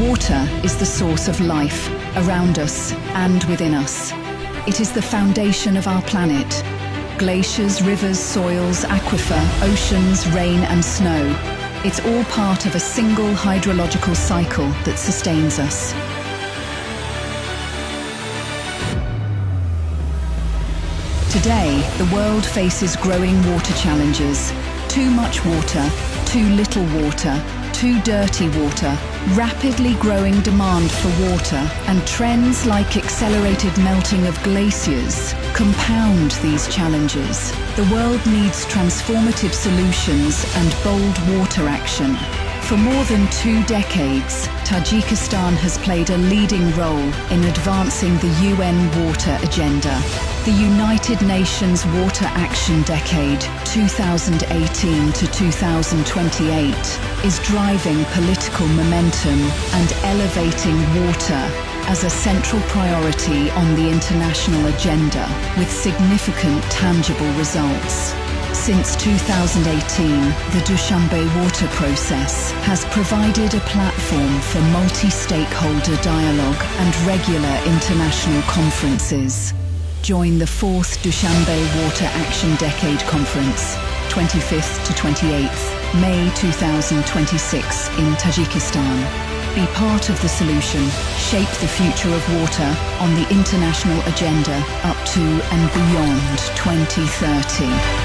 Water is the source of life around us and within us. It is the foundation of our planet. Glaciers, rivers, soils, aquifer, oceans, rain and snow. It's all part of a single hydrological cycle that sustains us. Today, the world faces growing water challenges. Too much water, too little water, too dirty water, rapidly growing demand for water, and trends like accelerated melting of glaciers compound these challenges. The world needs transformative solutions and bold water action. For more than 2 decades, Tajikistan has played a leading role in advancing the UN water agenda. The United Nations Water Action Decade 2018 to 2028 is driving political momentum and elevating water as a central priority on the international agenda with significant tangible results. Since 2018, the Dushanbe water process has provided a platform for multi-stakeholder dialogue and regular international conferences. Join the 4th Dushanbe Water Action Decade Conference, 25th to 28th, May 2026 in Tajikistan. Be part of the solution, shape the future of water on the international agenda up to and beyond 2030.